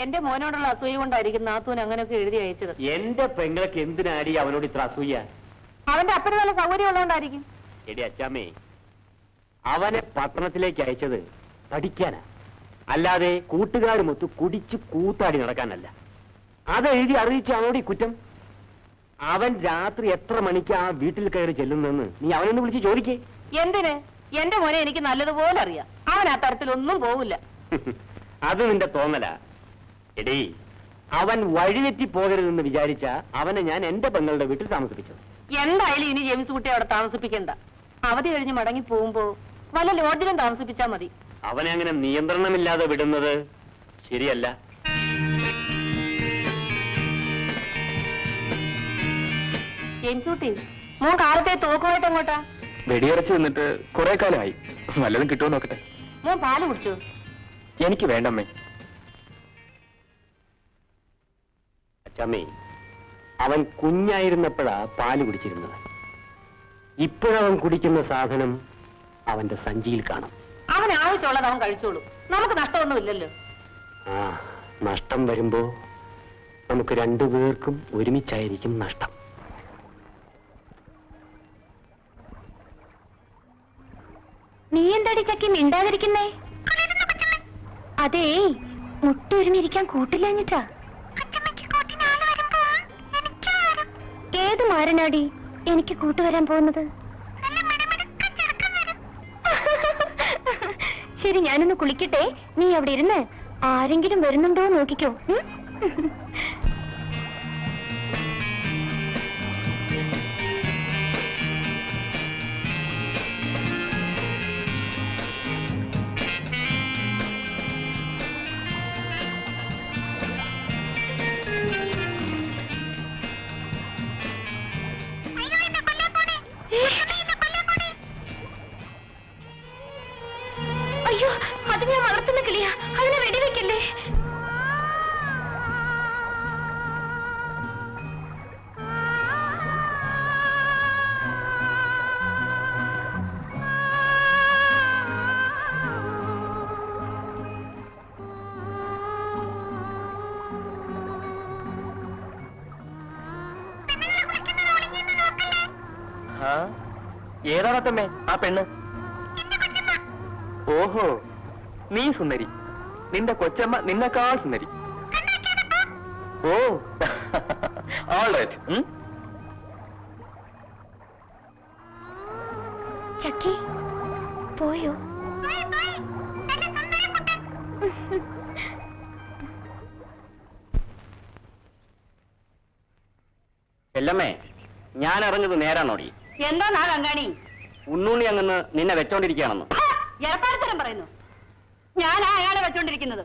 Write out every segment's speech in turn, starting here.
എന്റെ മോനോടുള്ള അസൂയ കൊണ്ടായിരിക്കും നാത്തൂൻ അങ്ങനെയൊക്കെ എഴുതി അയച്ചത്. എന്റെ പെങ്ങൾക്ക് എന്തിനാടി അവനോട് ഇത്ര അസൂയ? അവന്റെ അപ്പന് നല്ല സൗകര്യം ഉള്ളതുകൊണ്ടായിരിക്കും. എടി അച്ചാമ്മേ, അവനെ പട്ടണത്തിലേക്ക് അയച്ചത് പഠിക്കാനാ, അല്ലാതെ കൂട്ടുകാരുമൊത്ത് കുടിച്ച് കൂത്താടി നടക്കാനല്ല. അത് എഴുതി അറിയിച്ച അവനോട് ഈ കുറ്റം. അവൻ രാത്രി എത്ര മണിക്ക് ആ വീട്ടിൽ കയറി ചെല്ലുന്നെന്ന് നീ അവനൊന്ന് വിളിച്ച് ചോദിക്കേ. എന്തിന്? എന്റെ മോനെ എനിക്ക് നല്ലതുപോലെ അറിയാം. അവൻ ആ തരത്തിലൊന്നും പോവില്ല. അത് നിന്റെ തോന്നലാ. എടീ, അവൻ വഴിതെറ്റി പോകരുതെന്ന് വിചാരിച്ച അവനെ ഞാൻ എന്റെ പെങ്ങളുടെ വീട്ടിൽ താമസിപ്പിച്ചത്. എന്തായാലും ഇനി ജെയിംസ് കുട്ടിയെ അവിടെ താമസിപ്പിക്കണ്ട. അവധി കഴിഞ്ഞ് മടങ്ങി പോകുമ്പോ വല്ല ലോഡ്ജിലും താമസിപ്പിച്ചാ മതി. അവനെ അങ്ങനെ നിയന്ത്രണമില്ലാതെ വിടുന്നത് ശരിയല്ല. ജെയിംസ് കുട്ടി, മോൻ കാലത്തെ തോക്കുമായിട്ട് എങ്ങോട്ടാ? വെടിയറച്ച് നിന്നിട്ട് കുറെ കാലമായി. വല്ലതും കിട്ടുമോ നോക്കട്ടെ. മോൻ പാല് കുടിച്ചോ? എനിക്ക് വേണ്ടമ്മേ. അച്ഛമ്മേ, അവൻ കുഞ്ഞായിരുന്നപ്പോഴാ പാല് കുടിച്ചിരുന്നത്. ഇപ്പോഴവൻ കുടിക്കുന്ന സാധനം അവന്റെ സഞ്ചിയിൽ കാണും. അവൻ ആവശ്യമുള്ളത് അവൻ കഴിച്ചോളൂ. നമുക്ക് നഷ്ടമൊന്നുമില്ലല്ലോ. ആ, നഷ്ടം വരുമ്പോ നമുക്ക് രണ്ടുപേർക്കും ഒരുമിച്ചായിരിക്കും നഷ്ടം. നീ എന്താടി ചക്കി മിണ്ടാതിരിക്കുന്നേ? അതേ, മുട്ടൊരുമിരിക്കാൻ കൂട്ടില്ലഞ്ഞിട്ടാ. ഏത് മാരനാടി എനിക്ക് കൂട്ടുവരാൻ പോകുന്നത്? ശരി, ഞാനൊന്ന് കുളിക്കട്ടെ. നീ അവിടെ ഇരുന്ന് ആരെങ്കിലും വരുന്നുണ്ടോ നോക്കിക്കോ. അയ്യോ, അത് ഞാൻ വളർത്തുന്ന കിളിയാ. അതിനെ വെടിവെക്കല്ലേ. ഏതാണത്തമ്മേ ആ പെണ്ണ്? ഓഹോ, നീ സുന്ദരി. നിന്റെ കൊച്ചമ്മ നിന്നെക്കാൾ സുന്ദരി. ഓ, ഓൾ റൈറ്റ്. ചക്കി പോയോ? ചെല്ലമ്മേ, ഞാൻ അറിഞ്ഞത് നേരാണോടി? എന്താ കങ്കാണി? ഉണ്ണുണ്ണി അങ്ങന്ന് നിന്നെ വെച്ചോണ്ടിരിക്കുകയാണെന്ന്. എറപ്പാടത്തരം പറയുന്നു. ഞാനാ അയാളെ വെച്ചോണ്ടിരിക്കുന്നത്.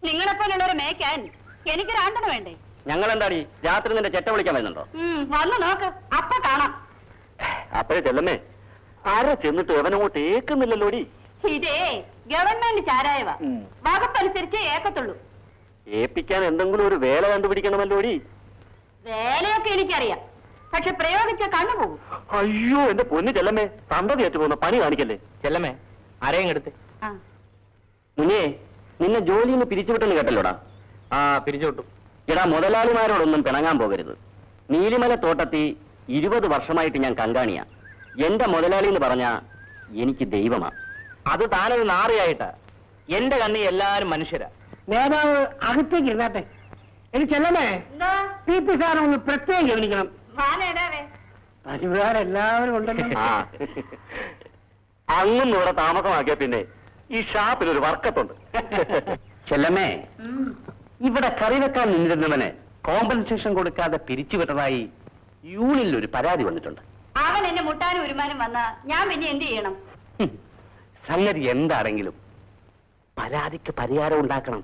നിങ്ങളെപ്പോലുള്ളവരെ മേയ്ക്കാൻ എനിക്കൊരാണ്ടന വേണ്ടേ? ഞങ്ങൾ എന്താടി രാത്രി നിന്റെ ചെറ്റ വിളിക്കാൻ വരുന്നുണ്ടോ? വന്ന് നോക്ക്, അപ്പൊ കാണാം. അപ്പോഴേ ചെല്ലമ്മേ, ആരാ ചെന്നിട്ട് എവനങ്ങോട്ട് ഏക്കുന്നില്ലല്ലോടി. ഇതേ ഗവൺമെന്റ് ചാരായവ. വകുപ്പനുസരിച്ചേ ഏക്കത്തുള്ളൂ. ഏപ്പിക്കാൻ എന്തെങ്കിലും ഒരു വേല കണ്ടുപിടിക്കണമല്ലോടി. വേലയൊക്കെ എനിക്കറിയാം, പക്ഷെ പ്രയോഗിച്ച കണ്ണുപോകും. അയ്യോ, എന്റെ പൊന്നു ചെല്ലമ്മേ, തന്തതി ഏറ്റു പോകുന്ന പണി കാണിക്കല്ലേ. ചെല്ലമ്മേ, ആരെയും എടുത്ത്. മുന്നേ നിന്നെ ജോലിയിൽ നിന്ന് പിരിച്ചുവിട്ടെന്ന് കേട്ടല്ലോടാ. ആ, പിരിച്ചുവിട്ടു. എടാ, മുതലാളിമാരോടൊന്നും പിണങ്ങാൻ പോകരുത്. നീലിമല തോട്ടത്തി 20 വർഷമായിട്ട് ഞാൻ കങ്കാണിയാ. എന്റെ മുതലാളി എന്ന് പറഞ്ഞാ എനിക്ക് ദൈവമാ. അത് താനൊരു നാറിയായിട്ടാ. എന്റെ കണ്ണി എല്ലാരും മനുഷ്യരാ. നേതാവ് അകത്തേക്ക് ഇരുന്നാട്ടെ. എനിക്ക് ചെല്ലമേ, പി സാറെ ഒന്ന് പ്രത്യേകം ഗവനിക്കണം. പരിവാരെല്ലാവരും ഉണ്ടല്ലോ. അങ്ങും ഇവിടെ താമസമാക്കിയ പിന്നെ ഈ ഷാപ്പിലൊരു വർക്കത്തുണ്ട്. ചെല്ലമ്മേ, ഇവിടെ കറി വെക്കാൻ നിന്നിരുന്നവന് കോമ്പൻസേഷൻ കൊടുക്കാതെ പിരിച്ചുവിട്ടതായി യൂണിയനിൽ ഒരു പരാതി വന്നിട്ടുണ്ട്. അവൻ എന്നെ മുട്ടാനും ഒരുമാനും വന്നാ ഞാൻ പിന്നെ എന്ത് ചെയ്യണം? സംഗതി എന്താണെങ്കിലും പരാതിക്ക് പരിഹാരം ഉണ്ടാക്കണം.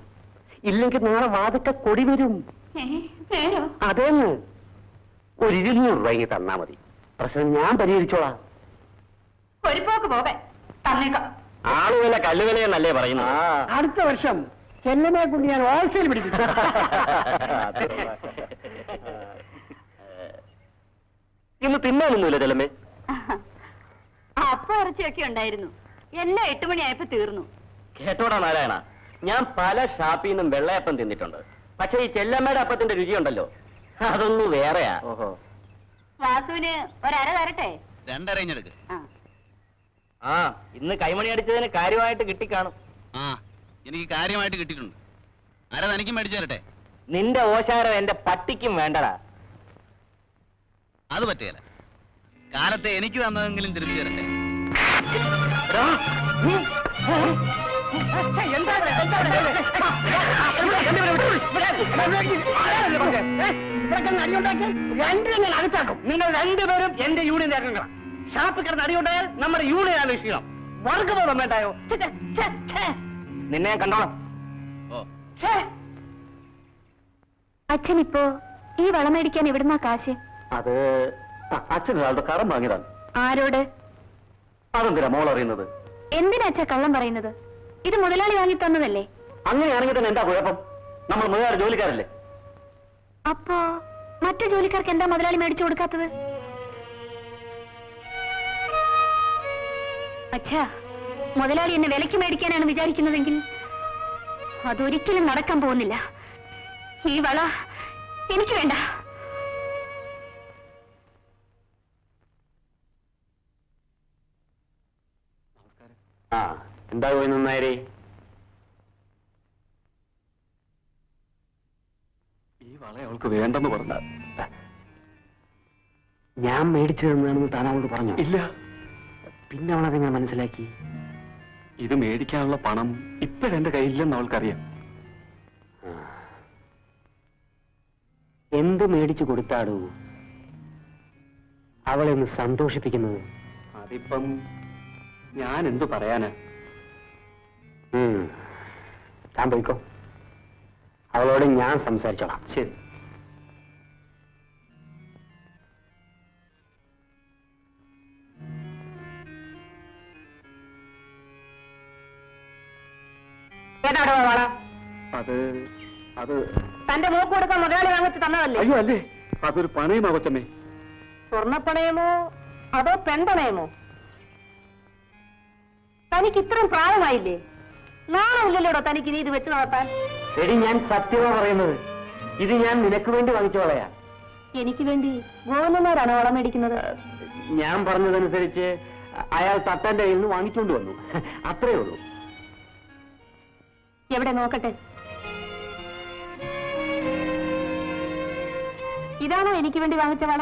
ഇല്ലെങ്കിൽ നാളെ വാതിക്ക കൊടി വരും. അതേന്ന് ഒരു 200 രൂപ തന്നാ മതി. പ്രശ്നം ഞാൻ പരിഹരിച്ചോളാം. ഒരു പോക്ക് പോകാൻ തന്നേക്കാം. ആളുവില കല്ലുവിലയെന്നല്ലേ പറയുന്നത്? അടുത്ത വർഷം ചെല്ലമേ കൊണ്ട് ഞാൻ ഹോൾസെയിൽ പിടിക്കും. ഇന്ന് തിന്നാനൊന്നുമില്ല ചെല്ലമ്മേ. അപ്പൊ ഇറച്ചിയൊക്കെ ഉണ്ടായിരുന്നു. എല്ലാം 8 മണിയായപ്പോ തീർന്നു. കേട്ടോടാ നാരായണ, ഞാൻ പല ഷാപ്പിൽ നിന്നും വെള്ളയപ്പം തിന്നിട്ടുണ്ട്. പക്ഷെ ഈ ചെല്ലമ്മയുടെ അപ്പത്തിന്റെ രുചിയുണ്ടല്ലോ, അതൊന്നും വേറെയാ. ഓഹോ. വാസുവിന് ഒരര തരട്ടെ? 2 അരഞ്ഞെടുക്ക്. ആ, ഇന്ന് കൈമണി അടിച്ചതിന് കാര്യമായിട്ട് കിട്ടിക്കാണും. ആ, എനിക്ക് കാര്യമായിട്ട് കിട്ടിയിട്ടുണ്ട്. അര തനിക്കും മേടിച്ചു തരട്ടെ? നിന്റെ ഓശാരം എന്റെ പട്ടിക്കും വേണ്ടടാ. അത് പറ്റുകയില്ല. കാലത്തെ എനിക്ക് തന്നതെങ്കിലും തിരിച്ചു തരട്ടെ. അടിയുണ്ടാക്കി രണ്ടിനെ അകത്താക്കും. നിങ്ങൾ രണ്ടുപേരും എന്റെ യൂണിയൻ നേതാക്കളാണ്. ഷാപ്പ് കിടന്ന് അടിയുണ്ടായാൽ നമ്മുടെ യൂണിയൻ ആലോചിക്കണം. വർഗബോധം വേണ്ടായോ? നിന്നെ ഞാൻ കണ്ടോളാം. ഓ, അച്ഛനിപ്പോ ഈ വള മേടിക്കാൻ എവിടുന്നാ കാശ്? അത് അച്ഛൻ ഒരാളുടെ കടം വാങ്ങിയതാണ്. ആരോട്? അതെന്തിനാ മോൾ അറിയുന്നത്? എന്തിനാ അച്ഛാ കള്ളം പറയുന്നത്? ഇത് മുതലാളി വാങ്ങി തന്നതല്ലേ? അങ്ങനെയാണെങ്കിൽ തന്നെ എന്താ കുഴപ്പം? നമ്മൾ മുതലാളി ജോലിക്കാരല്ലേ? അപ്പോ മറ്റു ജോലിക്കാർക്ക് എന്താ മുതലാളി മേടിച്ചു കൊടുക്കാത്തത്? അച്ഛാ, മുതലാളി എന്നെ വിലയ്ക്ക് മേടിക്കാനാണ് വിചാരിക്കുന്നതെങ്കിൽ അതൊരിക്കലും നടക്കാൻ പോകുന്നില്ല. ഈ വള എനിക്ക് വേണ്ട. ആ, എന്താ പോയി നന്നായരേ? ഈ വള അവൾക്ക് വേണ്ടെന്ന് പറഞ്ഞ ഞാൻ മേടിച്ചു തന്നാണെന്ന് താൻ അവളോട് പറഞ്ഞു? ഇല്ല. പിന്നെ അവളതെങ്ങനെ മനസ്സിലാക്കി? ഇത് മേടിക്കാനുള്ള പണം ഇപ്പോഴെന്റെ കയ്യില്ലെന്ന് അവൾക്കറിയാം. എന്ത് മേടിച്ചു കൊടുത്താടൂ അവളെ ഒന്ന് സന്തോഷിപ്പിക്കുന്നത്? അതിപ്പം ഞാൻ എന്തു പറയാനാ? താൻ പോയിക്കോ, അവളോട് ഞാൻ സംസാരിച്ചോളാം. ശരി. ഏതാടോ വള? അത് തന്റെ മൂക്ക് കൊടുക്കാൻ മുതലാളി വാങ്ങിച്ച് തന്നതല്ലേ? അയ്യോ അല്ലേ, അതൊരു പണയമാ കൊച്ചമ്മേ. സ്വർണ്ണപ്പണയമോ അതോ പെൺപണയമോ? തനിക്ക് ഇത്രയും പ്രായമായില്ലേ? നാണമില്ലല്ലോടോ തനിക്ക് ഇനി ഇത് വെച്ച് നടത്താൻ? എടി, ഞാൻ സത്യമാ പറയുന്നത്. ഇത് ഞാൻ നിനക്ക് വേണ്ടി വാങ്ങിച്ച വളയാ. എനിക്ക് വേണ്ടി ഗോവിന്ദന്മാരാണ് വളം മേടിക്കുന്നത്. ഞാൻ പറഞ്ഞതനുസരിച്ച് അയാൾ തട്ടന്റെ കയ്യിൽ നിന്ന് വാങ്ങിച്ചുകൊണ്ട് വന്നു, അത്രേ ഉള്ളൂ. എവിടെ നോക്കട്ടെ? ഇതാണോ എനിക്ക് വേണ്ടി വാങ്ങിച്ച വള?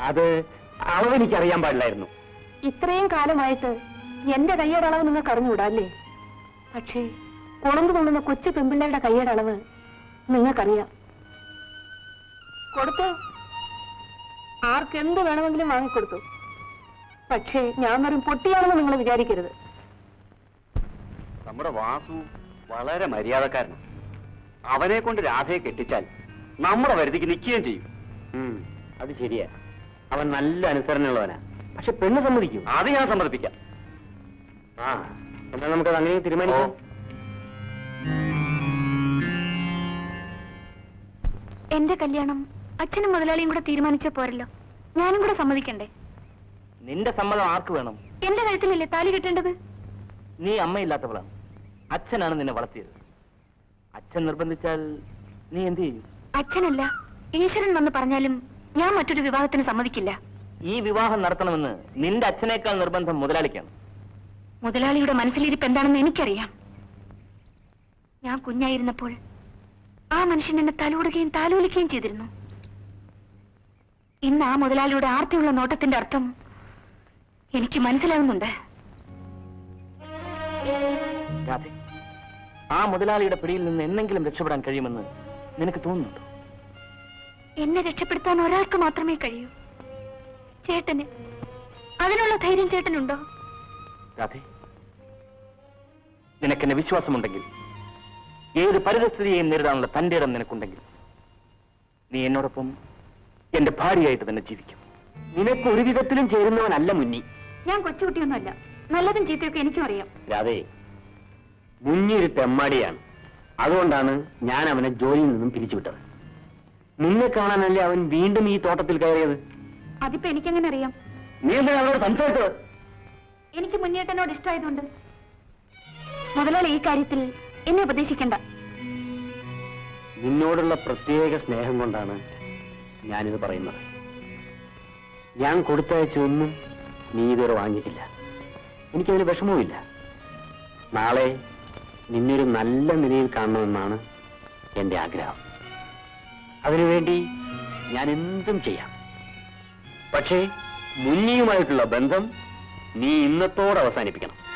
അത് അളവെനിക്കറിയാൻ പാടില്ലായിരുന്നു. ഇത്രയും കാലമായിട്ട് എന്റെ കയ്യുടെ അളവ് നിങ്ങൾക്ക് അറിഞ്ഞുകൂടാ അല്ലേ? പക്ഷേ കുളമ്പ് കൊള്ളുന്ന കൊച്ചു പെൺപിള്ളയുടെ കയ്യുടെ അളവ് നിങ്ങൾക്കറിയാം. കൊടുത്തു, ആർക്കെന്ത് വേണമെങ്കിലും വാങ്ങിക്കൊടുത്തു. പക്ഷേ ഞാൻ വെറും പൊട്ടിയാണെന്ന് നിങ്ങൾ വിചാരിക്കരുത്. നമ്മുടെ വാസു വളരെ മര്യാദക്കാരനാണ്. അവനെ കൊണ്ട് രാധയെ കെട്ടിച്ചാൽ നമ്മുടെ വരുതിക്ക് നിൽക്കുകയും ചെയ്യും. അത് ശരിയാ, അവൻ നല്ല അനുസരണയുള്ളവനാ. പക്ഷെ പെണ്ണ് സമ്മതിക്കും? അത് ഞാൻ സമ്മതിപ്പിക്കാം. ആ, എന്നാൽ നമുക്കത് അങ്ങനെ തീരുമാനിക്കാം. എന്റെ കല്യാണം അച്ഛനും മുതലാളിയും കൂടെ തീരുമാനിച്ച പോരല്ലോ, ഞാനും കൂടെ സമ്മതിക്കണ്ടേ? നിന്റെ സമ്മതം ആർക്ക് വേണം? എന്റെ കഴുത്തിലല്ലേ താലി കെട്ടേണ്ടത്? നീ അമ്മയില്ലാത്തവളാണ്. അച്ഛനാണ് നിന്നെ വളർത്തിയത്. അച്ഛൻ നിർബന്ധിച്ചാൽ നീ എന്ത് ചെയ്യും? അച്ഛനല്ല, ഈശ്വരൻ വന്ന് പറഞ്ഞാലും ഞാൻ മറ്റൊരു വിവാഹത്തിന് സമ്മതിക്കില്ല. ഈ വിവാഹം നടത്തണമെന്ന് നിന്റെ അച്ഛനേക്കാൾ നിർബന്ധം മുതലാളിക്കാണ്. മുതലാളിയുടെ മനസ്സിലിരിപ്പ് എന്താണെന്ന് എനിക്കറിയാം. ഞാൻ കുഞ്ഞായിരുന്നപ്പോൾ ആ മനുഷ്യൻ എന്നെ തലോടുകയും താലോലിക്കുകയും ചെയ്തിരുന്നു. ഇന്ന് ആ മുതലാളിയുടെ ആർത്തിയുള്ള നോട്ടത്തിന്റെ അർത്ഥം എനിക്ക് മനസ്സിലാവുന്നുണ്ട്. രാധേ, ആ മുതലാളിയുടെ പിടിയിൽ നിന്ന് എന്നെങ്കിലും രക്ഷപ്പെടാൻ കഴിയുമെന്ന് നിനക്ക് തോന്നുന്നുണ്ടോ? എന്നെ രക്ഷപ്പെടുത്താൻ ഒരാൾക്ക് മാത്രമേ കഴിയൂ, ചേട്ടന്. അതിനുള്ള ധൈര്യം ചേട്ടനുണ്ടോ? രാധേ, നിനക്കെന്നെ വിശ്വാസമുണ്ടെങ്കിൽ, ഏത് പരിതസ്ഥിതിയെയും നേരിടാനുള്ള തന്റെ ഇടം നിനക്കുണ്ടെങ്കിൽ, നീ എന്നോടൊപ്പം എന്റെ ഭാര്യയായിട്ട് തന്നെ ജീവിക്കും. നിനക്ക് ഒരു വിധത്തിലും ചേരുന്നവനല്ല മുന്നി. ഞാൻ കൊച്ചുകുട്ടിയൊന്നുമല്ല. നല്ലതും ചീത്തയൊക്കെ എനിക്കും അറിയാം. രാധേ, മുന്നിയൊരു തെമ്മാടിയാണ്. അതുകൊണ്ടാണ് ഞാൻ അവനെ ജോലിയിൽ നിന്നും പിരിച്ചുവിട്ടത്. നിന്നെ കാണാനല്ലേ അവൻ വീണ്ടും ഈ തോട്ടത്തിൽ കയറിയത്. അതിപ്പോ എനിക്കെങ്ങനെ അറിയാം? നീ എന്തിനാ അവനോട് സംസാരിച്ചത്? എനിക്ക് മുന്നേട്ടനോട് ഇഷ്ടമായതുകൊണ്ട്. മുതലാളി ഈ കാര്യത്തിൽ എന്നെ ഉപദേശിക്കണ്ട. നിന്നോടുള്ള പ്രത്യേക സ്നേഹം കൊണ്ടാണ് ഞാനിത് പറയുന്നത്. ഞാൻ കൊടുത്തയച്ചൊന്നും നീ ഇതുവരെ വാങ്ങിയിട്ടില്ല. എനിക്കതിന് വിഷമവുമില്ല. നാളെ നിന്നൊരു നല്ല നിലയിൽ കാണണമെന്നാണ് എന്റെ ആഗ്രഹം. അതിനുവേണ്ടി ഞാൻ എന്തും ചെയ്യാം. പക്ഷേ മുന്നിയുമായിട്ടുള്ള ബന്ധം നീ ഇന്നത്തോടെ അവസാനിപ്പിക്കണം.